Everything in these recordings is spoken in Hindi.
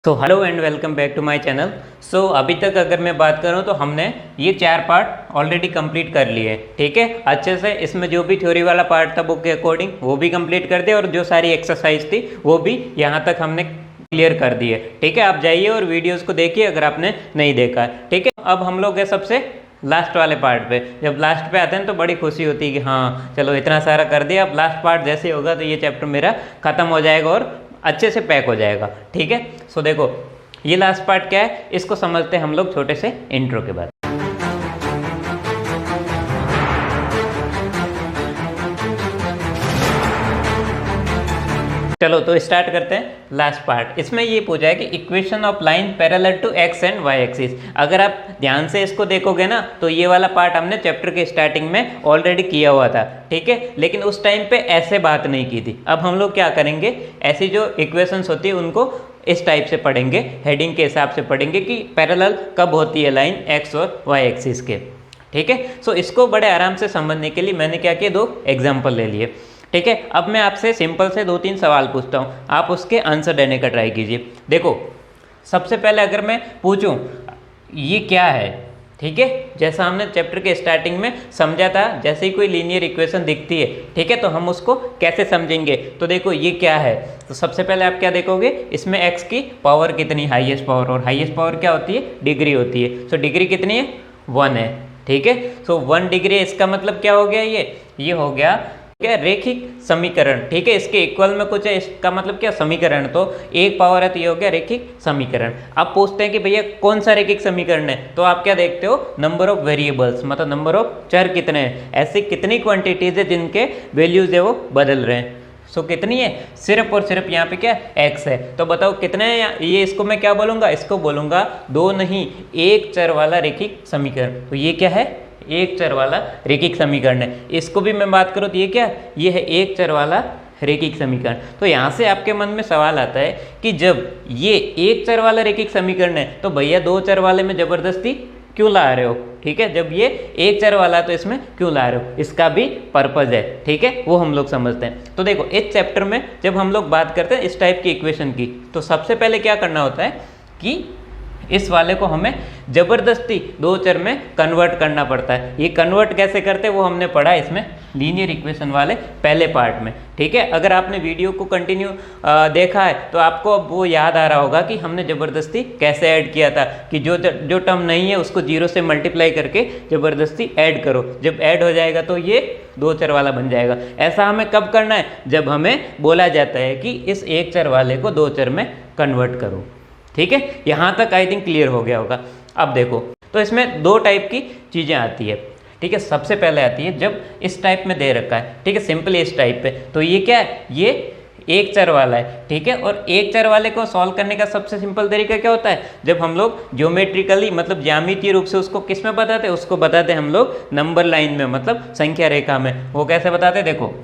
तो hello and welcome back to my channel. अभी तक अगर मैं बात करूं तो हमने ये 4 पार्ट ऑलरेडी कंप्लीट कर लिए, ठीक है। अच्छे से इसमें जो भी थ्योरी वाला पार्ट था बुक के अकॉर्डिंग वो भी कंप्लीट कर दिया और जो सारी एक्सरसाइज थी वो भी यहाँ तक हमने क्लियर कर दी है, ठीक है। आप जाइए और वीडियोज़ को देखिए अगर आपने नहीं देखा है, ठीक है। अब हम लोग है सबसे लास्ट वाले पार्ट पे। जब लास्ट पे आते हैं तो बड़ी खुशी होती है कि हाँ चलो इतना सारा कर दिया, अब लास्ट पार्ट जैसे होगा तो ये चैप्टर मेरा ख़त्म हो जाएगा और अच्छे से पैक हो जाएगा, ठीक है। देखो ये लास्ट पार्ट क्या है, इसको समझते हैं हम लोग छोटे से इंट्रो के बाद। चलो तो स्टार्ट करते हैं लास्ट पार्ट। इसमें ये पूछा है कि equation of line parallel to x and y axis. अगर आप ध्यान से इसको देखोगे ना तो ये वाला पार्ट हमने चैप्टर के स्टार्टिंग में ऑलरेडी किया हुआ था, ठीक है। लेकिन उस टाइम पे ऐसे बात नहीं की थी। अब हम लोग क्या करेंगे, ऐसी जो इक्वेशंस होती है उनको इस टाइप से पढ़ेंगे, हेडिंग के हिसाब से पढ़ेंगे कि पैरेलल कब होती है लाइन एक्स और वाई एक्सिस के, ठीक है। इसको बड़े आराम से समझने के लिए मैंने क्या किया, 2 एग्जाम्पल ले लिए, ठीक है। अब मैं आपसे सिंपल से 2-3 सवाल पूछता हूँ, आप उसके आंसर देने का ट्राई कीजिए। देखो सबसे पहले अगर मैं पूछूं ये क्या है, ठीक है, जैसा हमने चैप्टर के स्टार्टिंग में समझा था, जैसे ही कोई लीनियर इक्वेशन दिखती है, ठीक है, तो हम उसको कैसे समझेंगे। तो देखो ये क्या है, तो सबसे पहले आप क्या देखोगे, इसमें x की पावर कितनी, हाईएस्ट पावर, और हाईएस्ट पावर क्या होती है, डिग्री होती है। डिग्री कितनी है, 1 है, ठीक है। 1 डिग्री, इसका मतलब क्या हो गया, ये हो गया क्या, रेखिक समीकरण, ठीक है। इसके इक्वल में कुछ है, इसका मतलब क्या, समीकरण। तो 1 पावर है तो ये हो गया रेखिक समीकरण। अब पूछते हैं कि भैया कौन सा रेखिक समीकरण है, तो आप क्या देखते हो, नंबर ऑफ वेरिएबल्स, मतलब नंबर ऑफ चर कितने हैं, ऐसी कितनी क्वांटिटीज है जिनके वैल्यूज है वो बदल रहे हैं। कितनी है, सिर्फ और सिर्फ यहाँ पे क्या x है। तो बताओ कितने हैं, ये इसको मैं क्या बोलूँगा, इसको बोलूँगा 2 नहीं 1 चर वाला रेखिक समीकरण। तो ये क्या है, 1 चर वाला रेखिक समीकरण है। इसको भी मैं बात करूँ तो ये क्या, ये है 1 चर वाला रेखिक समीकरण। तो यहाँ से आपके मन में सवाल आता है कि जब ये 1 चर वाला रेखिक समीकरण है तो भैया 2 चर वाले में जबरदस्ती क्यों ला रहे हो, ठीक है। जब ये 1 चर वाला तो इसमें क्यों ला रहे हो, इसका भी पर्पज है, ठीक है, वो हम लोग समझते हैं। तो देखो इस चैप्टर में जब हम लोग बात करते हैं इस टाइप की इक्वेशन की, तो सबसे पहले क्या करना होता है कि इस वाले को हमें जबरदस्ती 2 चर में कन्वर्ट करना पड़ता है। ये कन्वर्ट कैसे करते हैं वो हमने पढ़ा इसमें लीनियर इक्वेशन वाले पहले पार्ट में, ठीक है। अगर आपने वीडियो को कंटिन्यू देखा है तो आपको अब वो याद आ रहा होगा कि हमने ज़बरदस्ती कैसे ऐड किया था, कि जो टर्म नहीं है उसको 0 से मल्टीप्लाई करके ज़बरदस्ती ऐड करो, जब ऐड हो जाएगा तो ये 2 चर वाला बन जाएगा। ऐसा हमें कब करना है, जब हमें बोला जाता है कि इस 1 चर वाले को 2 चर में कन्वर्ट करो, ठीक है। यहाँ तक आई थिंक क्लियर हो गया होगा। अब देखो तो इसमें 2 टाइप की चीज़ें आती है, ठीक है। सबसे पहले आती है जब इस टाइप में दे रखा है, ठीक है, सिंपली इस टाइप पे, तो ये क्या है, ये 1 चर वाला है, ठीक है। और 1 चर वाले को सॉल्व करने का सबसे सिंपल तरीका क्या होता है, जब हम लोग ज्योमेट्रिकली मतलब ज्यामितीय रूप से उसको किस में बताते हैं, उसको बताते हैं हम लोग नंबर लाइन में, मतलब संख्या रेखा में। वो कैसे बताते हैं, देखो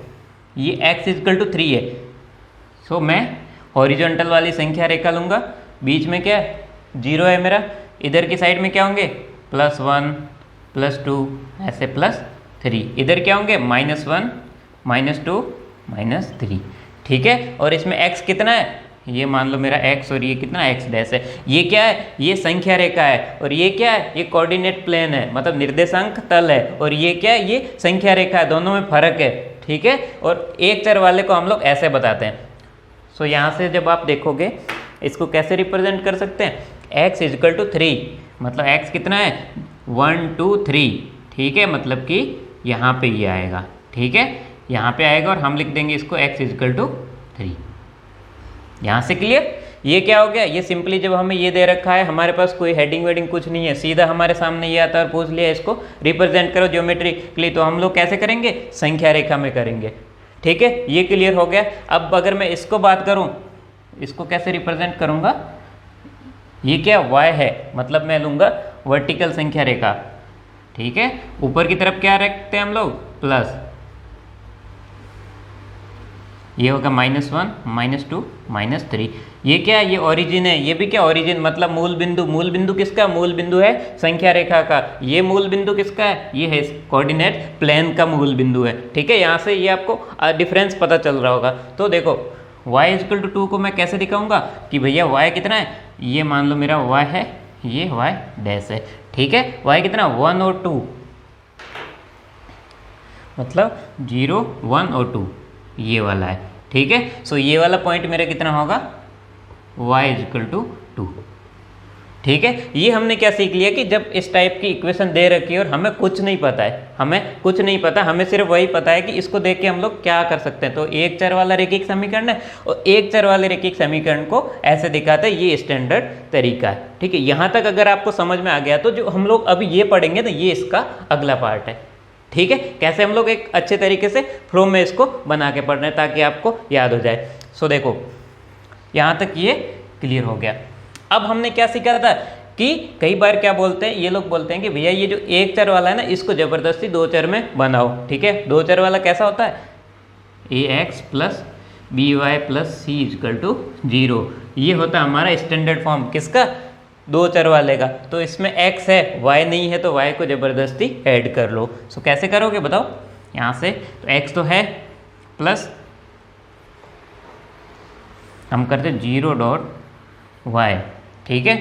ये x = 3 है, मैं हॉरिजॉन्टल वाली संख्या रेखा लूँगा, बीच में क्या है 0 है मेरा, इधर की साइड में क्या होंगे +1 +2 ऐसे +3, इधर क्या होंगे -1 -2 -3, ठीक है। और इसमें x कितना है, ये मान लो मेरा x और ये कितना x' है। ये क्या है, ये संख्या रेखा है, और ये क्या है, ये कोऑर्डिनेट प्लेन है, मतलब निर्देशांक तल है। और ये क्या है, ये संख्या रेखा है, दोनों में फर्क है, ठीक है। और 1 चर वाले को हम लोग ऐसे बताते हैं। यहाँ से जब आप देखोगे इसको कैसे रिप्रेजेंट कर सकते हैं, x = 3, मतलब x कितना है 1 2 3, ठीक है, मतलब कि यहाँ पे ये आएगा, ठीक है, यहाँ पे आएगा और हम लिख देंगे इसको x = 3। यहाँ से क्लियर, ये क्या हो गया, ये सिंपली जब हमें ये दे रखा है, हमारे पास कोई हेडिंग वेडिंग कुछ नहीं है, सीधा हमारे सामने ये आता है और पूछ लिया इसको रिप्रेजेंट करो ज्योमेट्रिकली, तो हम लोग कैसे करेंगे, संख्या रेखा में करेंगे, ठीक है। ये क्लियर हो गया। अब अगर मैं इसको बात करूँ, इसको कैसे रिप्रेजेंट करूँगा, ये क्या y है, मतलब मैं लूँगा वर्टिकल संख्या रेखा, ठीक है। ऊपर की तरफ क्या रखते हैं हम लोग, प्लस, ये होगा -1 -2 -3। ये क्या है, ये ओरिजिन है, ये भी क्या ओरिजिन, मतलब मूल बिंदु। मूल बिंदु किसका, मूल बिंदु है संख्या रेखा का। ये मूल बिंदु किसका है, ये है कोऑर्डिनेट प्लेन का मूल बिंदु है, ठीक है। यहाँ से ये आपको डिफरेंस पता चल रहा होगा। तो देखो y = 2 को मैं कैसे दिखाऊंगा कि भैया y कितना है ये मान लो मेरा y है, ये y डैश है, ठीक है। y कितना 1 और 2, मतलब 0 1 और 2 ये वाला है, ठीक है। सो ये वाला पॉइंट मेरा कितना होगा y इक्वल टू 2, ठीक है। ये हमने क्या सीख लिया कि जब इस टाइप की इक्वेशन दे रखी है और हमें कुछ नहीं पता है, हमें कुछ नहीं पता, हमें सिर्फ वही पता है कि इसको देख के हम लोग क्या कर सकते हैं। तो एक चर वाला रैखिक समीकरण है और एक चर वाले रैखिक समीकरण को ऐसे दिखाते हैं, ये स्टैंडर्ड तरीका है, ठीक है। यहाँ तक अगर आपको समझ में आ गया तो जो हम लोग अभी ये पढ़ेंगे ना, ये इसका अगला पार्ट है, ठीक है। कैसे हम लोग एक अच्छे तरीके से फ्लो में इसको बना के पढ़ रहे हैं ताकि आपको याद हो जाए। सो देखो यहाँ तक ये क्लियर हो गया। अब हमने क्या सीखा था कि कई बार क्या बोलते हैं, ये लोग बोलते हैं कि भैया ये जो एक चर वाला है ना, इसको ज़बरदस्ती दो चर में बनाओ, ठीक है। दो चर वाला कैसा होता है, ax plus b y plus c equal to 0, ये होता है हमारा स्टैंडर्ड फॉर्म, किसका, दो चर वाले का। तो इसमें x है y नहीं है, तो y को ज़बरदस्ती ऐड कर लो। सो कैसे करोगे बताओ, यहाँ से तो x तो है प्लस हम करते 0.y, ठीक है।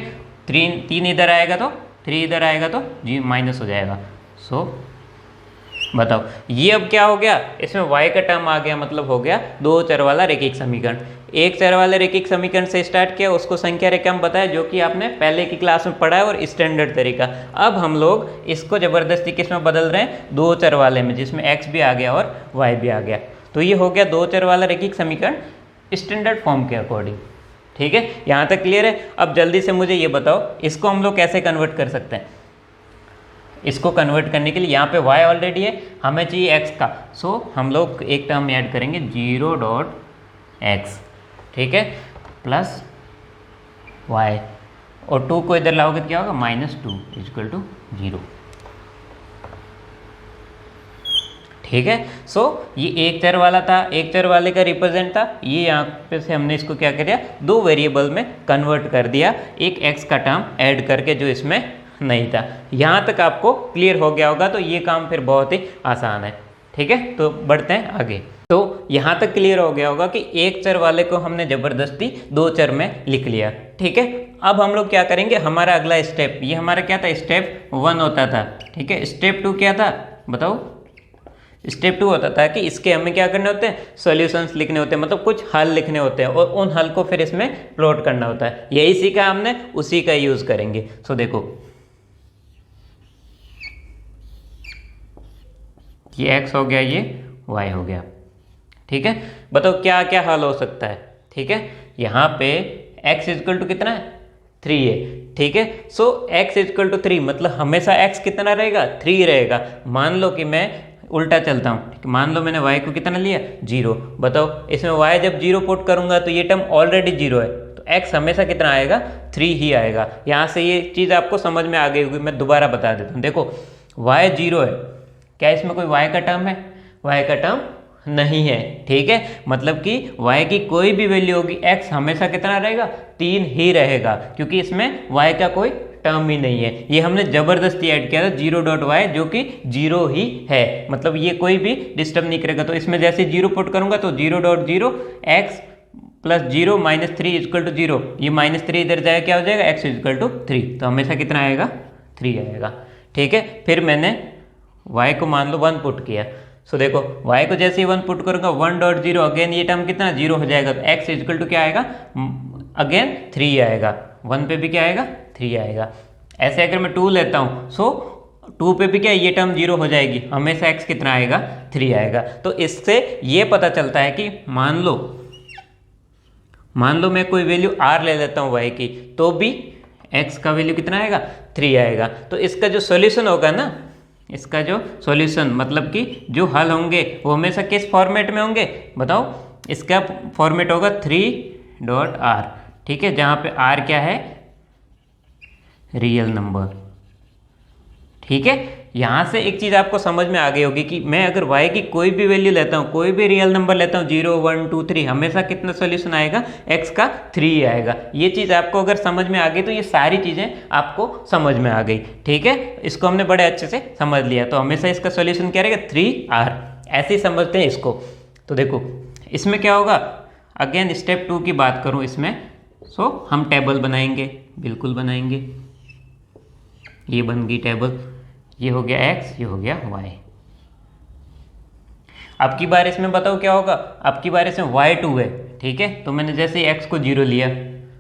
3 इधर आएगा तो 3 इधर आएगा तो जी माइनस हो जाएगा। सो बताओ ये अब क्या हो गया, इसमें y का टर्म आ गया, मतलब हो गया दो चर वाला रैखिक समीकरण। एक चर वाले रैखिक समीकरण से स्टार्ट किया, उसको संख्या रेखा हम बताया, जो कि आपने पहले की क्लास में पढ़ा है और स्टैंडर्ड तरीका। अब हम लोग इसको ज़बरदस्ती किस में बदल रहे हैं, दो चर वाले में, जिसमें x भी आ गया और y भी आ गया। तो ये हो गया दो चर वाला रैखिक समीकरण स्टैंडर्ड फॉर्म के अकॉर्डिंग, ठीक है। यहाँ तक क्लियर है। अब जल्दी से मुझे ये बताओ, इसको हम लोग कैसे कन्वर्ट कर सकते हैं। इसको कन्वर्ट करने के लिए यहाँ पे y ऑलरेडी है, हमें चाहिए x का। सो हम लोग एक टर्म ऐड करेंगे 0.x, ठीक है, प्लस y, और 2 को इधर लाओगे तो क्या होगा, -2 इक्वल टू 0, ठीक है। सो ये एक चर वाला था, एक चर वाले का रिप्रेजेंट था, ये यहाँ पे से हमने इसको क्या कर दिया, दो वेरिएबल में कन्वर्ट कर दिया, एक x का टर्म ऐड करके जो इसमें नहीं था। यहाँ तक आपको क्लियर हो गया होगा, तो ये काम फिर बहुत ही आसान है, ठीक है। तो बढ़ते हैं आगे। तो यहाँ तक क्लियर हो गया होगा कि एक चर वाले को हमने ज़बरदस्ती दो चर में लिख लिया, ठीक है। अब हम लोग क्या करेंगे, हमारा अगला स्टेप, ये हमारा क्या था, स्टेप 1 होता था, ठीक है। स्टेप 2 क्या था बताओ, स्टेप 2 होता था कि इसके हमें क्या करने होते हैं, सॉल्यूशंस लिखने होते हैं, मतलब कुछ हल लिखने होते हैं और उन हल को फिर इसमें प्लॉट करना होता है। यही सीखा हमने, उसी का यूज़ करेंगे। सो देखो ये x हो गया, ये y हो गया, ठीक है। बताओ क्या क्या हल हो सकता है, ठीक है। यहाँ पे x इक्वल टू कितना है, 3 है, ठीक है। सो x इक्वल टू 3 मतलब हमेशा x कितना रहेगा, 3 रहेगा। मान लो कि मैं उल्टा चलता हूँ, ठीक है, मान लो मैंने y को कितना लिया, 0। बताओ इसमें y जब 0 पुट करूँगा तो ये टर्म ऑलरेडी 0 है, तो x हमेशा कितना आएगा, 3 ही आएगा। यहाँ से ये चीज़ आपको समझ में आ गई होगी, मैं दोबारा बता देता हूँ। देखो y 0 है, क्या इसमें कोई y का टर्म है, y का टर्म नहीं है, ठीक है। मतलब कि y की कोई भी वैल्यू होगी, x हमेशा कितना रहेगा, 3 ही रहेगा, क्योंकि इसमें y का कोई टर्म ही नहीं है। ये हमने ज़बरदस्ती ऐड किया था 0.y, जो कि 0 ही है, मतलब ये कोई भी डिस्टर्ब नहीं करेगा। तो इसमें जैसे 0 पुट करूँगा तो 0.0 x प्लस 0 -3 इक्वल टू 0, ये -3 इधर जाएगा, क्या हो जाएगा, x इक्वल टू 3, तो हमेशा कितना आएगा, 3 आएगा, ठीक है। फिर मैंने y को मान लो 1 पुट किया। सो देखो y को जैसे ही 1 पुट करूँगा 1.0, अगेन ये टर्म कितना 0 हो जाएगा, तो x इक्वल टू क्या आएगा, अगेन 3 आएगा, 1 पे भी क्या आएगा, 3 आएगा। ऐसे अगर मैं 2 लेता हूँ, सो 2 पे भी क्या ये टर्म 0 हो जाएगी, हमेशा x कितना आएगा, 3 आएगा। तो इससे ये पता चलता है कि मान लो मैं कोई वैल्यू r ले लेता हूँ y की, तो भी x का वैल्यू कितना आएगा, 3 आएगा। तो इसका जो सॉल्यूशन होगा ना, इसका जो सॉल्यूशन मतलब कि जो हल होंगे वो हमेशा किस फॉर्मेट में होंगे बताओ, इसका फॉर्मेट होगा 3.r, ठीक है, जहाँ पे r क्या है, रियल नंबर, ठीक है। यहाँ से एक चीज़ आपको समझ में आ गई होगी कि मैं अगर y की कोई भी वैल्यू लेता हूँ, कोई भी रियल नंबर लेता हूँ, 0 1 2 3, हमेशा कितना सोल्यूशन आएगा, x का 3 आएगा। ये चीज़ आपको अगर समझ में आ गई तो ये सारी चीज़ें आपको समझ में आ गई, ठीक है। इसको हमने बड़े अच्छे से समझ लिया, तो हमेशा इसका सोल्यूशन क्या रहेगा, 3r, ऐसे ही समझते हैं इसको। तो देखो इसमें क्या होगा, अगेन स्टेप 2 की बात करूँ, इसमें सो हम टेबल बनाएंगे, बिल्कुल बनाएंगे। ये बन गई टेबल, ये हो गया x, ये हो गया y। अब की बार इसमें बताओ क्या होगा, अब की बार इसमें y2 है, ठीक है। तो मैंने जैसे ही x को 0 लिया,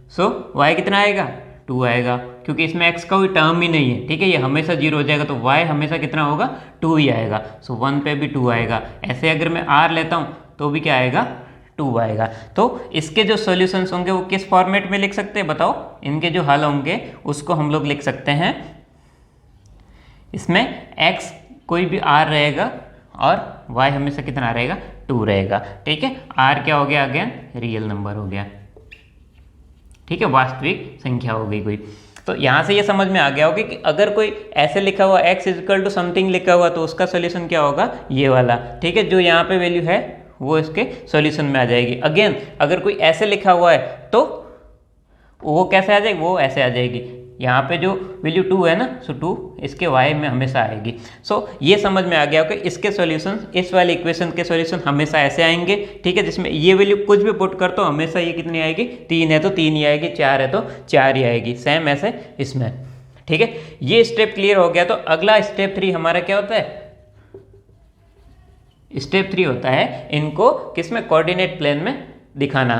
सो y कितना आएगा, 2 आएगा, क्योंकि इसमें x का कोई टर्म ही नहीं है, ठीक है। ये हमेशा 0 हो जाएगा, तो y हमेशा कितना होगा, 2 ही आएगा। सो 1 पे भी 2 आएगा। ऐसे अगर मैं r लेता हूँ तो भी क्या आएगा, 2 आएगा। तो इसके जो सॉल्यूशंस होंगे वो किस फॉर्मेट में लिख सकते हैं बताओ। इनके जो हल होंगे उसको हम लोग लिख सकते हैं, इसमें x कोई भी r रहेगा और y हमेशा कितना रहेगा, 2 रहेगा, ठीक है। r क्या हो गया, अगेन रियल नंबर हो गया, ठीक है, वास्तविक संख्या हो गई कोई। तो यहाँ से ये समझ में आ गया होगा कि अगर कोई ऐसे लिखा हुआ x इक्वल टू समथिंग लिखा हुआ तो उसका सोल्यूशन क्या होगा, ये वाला, ठीक है। जो यहाँ पे वैल्यू है वो इसके सॉल्यूशन में आ जाएगी। अगेन अगर कोई ऐसे लिखा हुआ है तो वो कैसे आ जाएगी, वो ऐसे आ जाएगी। यहाँ पे जो वैल्यू 2 है ना, सो 2 इसके y में हमेशा आएगी। सो ये समझ में आ गया कि इसके सॉल्यूशन, इस वाले इक्वेशन के सॉल्यूशन हमेशा ऐसे आएंगे, ठीक है, जिसमें ये वैल्यू कुछ भी पुट कर तो हमेशा ये कितनी आएगी, 3 है तो 3 ही आएगी, 4 है तो 4 ही आएगी। सेम ऐसे इसमें, ठीक है। ये स्टेप क्लियर हो गया। तो अगला स्टेप 3 हमारा क्या होता है, स्टेप 3 होता है इनको किसमें, कोऑर्डिनेट प्लेन में दिखाना,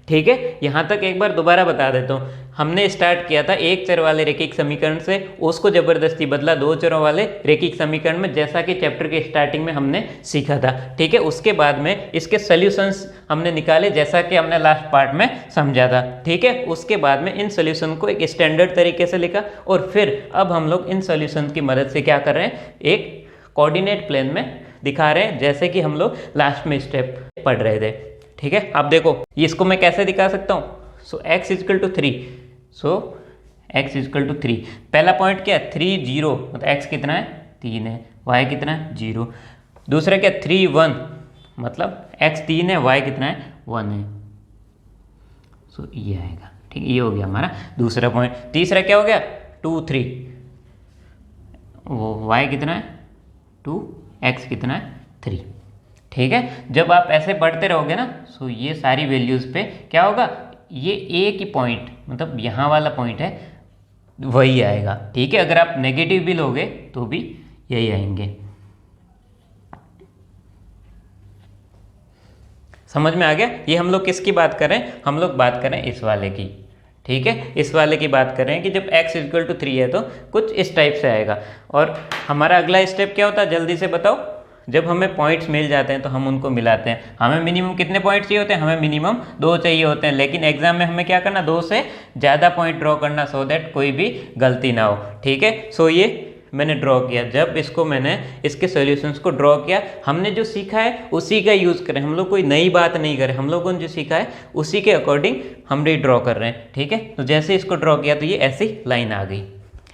ठीक है। यहाँ तक एक बार दोबारा बता देता हूँ। हमने स्टार्ट किया था एक चर वाले रेखिक समीकरण से, उसको जबरदस्ती बदला 2 चरों वाले रेखिक समीकरण में, जैसा कि चैप्टर के स्टार्टिंग में हमने सीखा था, ठीक है। उसके बाद में इसके सॉल्यूशंस हमने निकाले, जैसा कि हमने लास्ट पार्ट में समझा था, ठीक है। उसके बाद में इन सॉल्यूशन को एक स्टैंडर्ड तरीके से लिखा, और फिर अब हम लोग इन सॉल्यूशन की मदद से क्या कर रहे हैं, एक कोऑर्डिनेट प्लेन में दिखा रहे हैं, जैसे कि हम लोग लास्ट में स्टेप पढ़ रहे थे, ठीक है। अब देखो ये इसको मैं कैसे दिखा सकता हूँ। So x equal to 3, so x equal to 3, पहला पॉइंट क्या है, 3 0, मतलब x कितना है, 3 है, y कितना है, 0। दूसरा क्या, 3 1, मतलब x 3 है, y कितना है, 1 है। सो ये आएगा, ठीक है, ये हो गया हमारा दूसरा पॉइंट। तीसरा क्या हो गया, 2 3, वो y कितना है, 2, x कितना है, 3, ठीक है। जब आप ऐसे बढ़ते रहोगे ना, सो ये सारी वैल्यूज़ पे क्या होगा, ये एक ही पॉइंट, मतलब यहाँ वाला पॉइंट है वही आएगा, ठीक है। अगर आप नेगेटिव भी लोगे तो भी यही आएंगे। समझ में आ गया। ये हम लोग किसकी बात कर रहे हैं, हम लोग बात कर रहे हैं इस वाले की, ठीक है। इस वाले की बात कर रहे हैं कि जब x इक्वल टू 3 है तो कुछ इस टाइप से आएगा। और हमारा अगला स्टेप क्या होता है, जल्दी से बताओ। जब हमें पॉइंट्स मिल जाते हैं तो हम उनको मिलाते हैं। हमें मिनिमम कितने पॉइंट चाहिए होते हैं, हमें मिनिमम 2 चाहिए होते हैं, लेकिन एग्जाम में हमें क्या करना, 2 से ज़्यादा पॉइंट ड्रॉ करना, सो दैट कोई भी गलती ना हो, ठीक है। सो ये मैंने ड्रॉ किया। जब इसको मैंने इसके सॉल्यूशंस को ड्रॉ किया, हमने जो सीखा है उसी का यूज़ करें, हम लोग कोई नई बात नहीं करें, हम लोगों ने जो सीखा है उसी के अकॉर्डिंग हम ड्रॉ कर रहे हैं, ठीक है। तो जैसे इसको ड्रॉ किया तो ये ऐसी लाइन आ गई,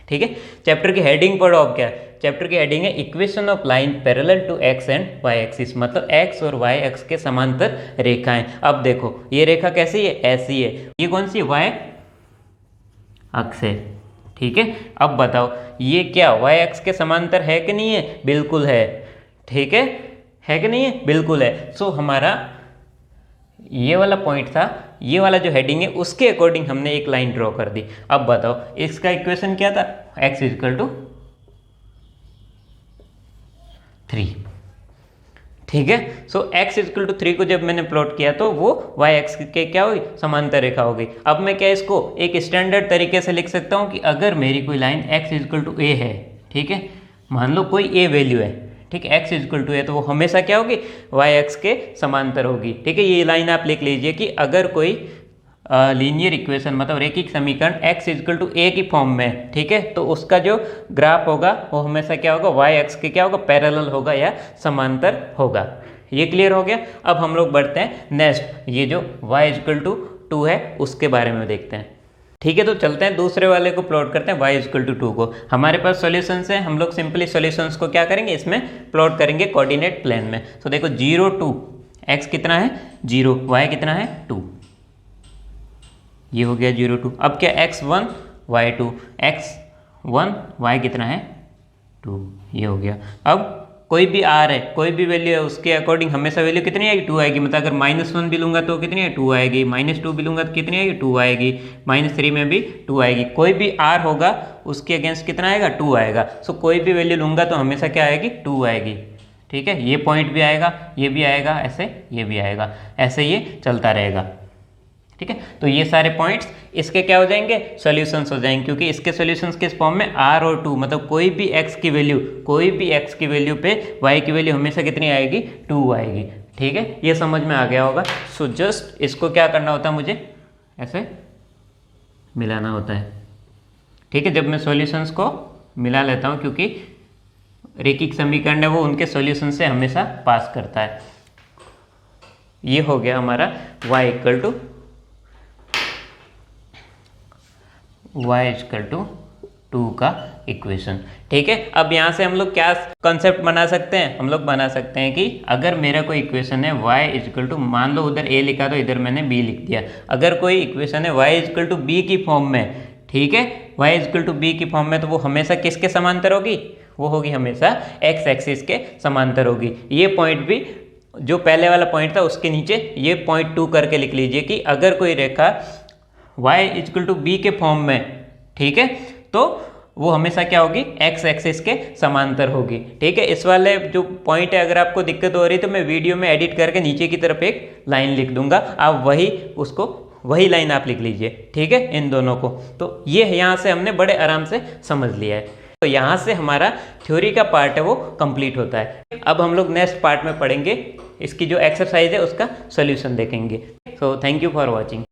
ठीक है। चैप्टर की हेडिंग पढ़ो अब क्या, चैप्टर की हेडिंग है equation of line parallel to x and y axis, मतलब एक्स और वाई एक्स के समांतर रेखाएं। अब देखो ये रेखा कैसी है, ऐसी है। ये कौन सी, वाई अक्ष है, ठीक है। अब बताओ ये क्या वाई एक्स के समांतर है कि नहीं है, बिल्कुल है, ठीक है कि नहीं है, बिल्कुल है। सो हमारा ये वाला पॉइंट था, ये वाला जो हेडिंग है उसके अकॉर्डिंग हमने एक लाइन ड्रॉ कर दी। अब बताओ इसका इक्वेशन क्या था, x इक्वल टू 3, ठीक है। सो x इक्वल टू 3 को जब मैंने प्लॉट किया तो वो y x के क्या हुई, समांतर रेखा हो गई। अब मैं क्या इसको एक स्टैंडर्ड तरीके से लिख सकता हूँ कि अगर मेरी कोई line x equal to a है, ठीक है, मान लो कोई a वैल्यू है, ठीक है, x इक्वल टू है, तो वो हमेशा क्या होगी, y x के समांतर होगी, ठीक है। ये लाइन आप लिख लीजिए कि अगर कोई लीनियर इक्वेशन, मतलब रेखिक समीकरण x इक्वल टू a की फॉर्म में, ठीक है, तो उसका जो ग्राफ होगा वो हमेशा क्या होगा, y x के क्या होगा, पैरेलल होगा या समांतर होगा। ये क्लियर हो गया। अब हम लोग बढ़ते हैं नेक्स्ट, ये जो y इक्वल टू 2 है उसके बारे में देखते हैं, ठीक है। तो चलते हैं दूसरे वाले को प्लॉट करते हैं, y इक्वल टू 2 को। हमारे पास सॉल्यूशंस हैं, हम लोग सिंपली सॉल्यूशंस को क्या करेंगे, इसमें प्लॉट करेंगे कोऑर्डिनेट प्लेन में। तो देखो 0 2, x कितना है 0, y कितना है 2, ये हो गया 0 2। अब क्या x1 y2, x1 y कितना है 2, ये हो गया। अब कोई भी आर है, कोई भी वैल्यू है, उसके अकॉर्डिंग हमेशा वैल्यू कितनी आएगी? 2 आएगी। मतलब अगर -1 भी लूँगा तो कितनी है? 2 आएगी। -2 भी लूँगा तो कितनी आएगी? 2 आएगी। -3 में भी 2 आएगी। कोई भी आर होगा उसके अगेंस्ट कितना आएगा? 2 आएगा। सो कोई भी वैल्यू लूँगा तो हमेशा क्या आएगी? 2 आएगी। ठीक है, ये पॉइंट भी आएगा, ये भी आएगा, ऐसे ये भी आएगा, ऐसे ये चलता रहेगा। ठीक है, तो ये सारे पॉइंट्स इसके क्या हो जाएंगे? सॉल्यूशंस हो जाएंगे, क्योंकि इसके सॉल्यूशंस किस फॉर्म में? r और 2, मतलब कोई भी x की वैल्यू, कोई भी x की वैल्यू पे y की वैल्यू हमेशा कितनी आएगी? 2 आएगी। ठीक है, ये समझ में आ गया होगा। सो जस्ट इसको क्या करना होता है? मुझे ऐसे मिलाना होता है। ठीक है, जब मैं सॉल्यूशंस को मिला लेता हूँ, क्योंकि रेखिक समीकरण है वो उनके सॉल्यूशन से हमेशा पास करता है। ये हो गया हमारा y = 2 का इक्वेशन। ठीक है, अब यहाँ से हम लोग क्या कंसेप्ट बना सकते हैं? हम लोग बना सकते हैं कि अगर मेरा कोई इक्वेशन है y मान लो उधर a लिखा तो इधर मैंने b लिख दिया। अगर कोई इक्वेशन है y b की फॉर्म में, ठीक है, y b की फॉर्म में, तो वो हमेशा किसके समांतर होगी? वो होगी हमेशा x एक्सिस के समांतर होगी। ये पॉइंट भी जो पहले वाला पॉइंट था उसके नीचे ये पॉइंट 2 करके लिख लीजिए कि अगर कोई रेखा y b के फॉर्म में, ठीक है, तो वो हमेशा क्या होगी? x एक्सिस के समांतर होगी। ठीक है, इस वाले जो पॉइंट है अगर आपको दिक्कत हो रही है तो मैं वीडियो में एडिट करके नीचे की तरफ एक लाइन लिख दूंगा, आप वही लाइन आप लिख लीजिए। ठीक है, इन दोनों को। तो ये यहाँ से हमने बड़े आराम से समझ लिया है। तो यहाँ से हमारा थ्योरी का पार्ट है वो कंप्लीट होता है। अब हम लोग नेक्स्ट पार्ट में पढ़ेंगे, इसकी जो एक्सरसाइज है उसका सोल्यूशन देखेंगे। So thank you for watching.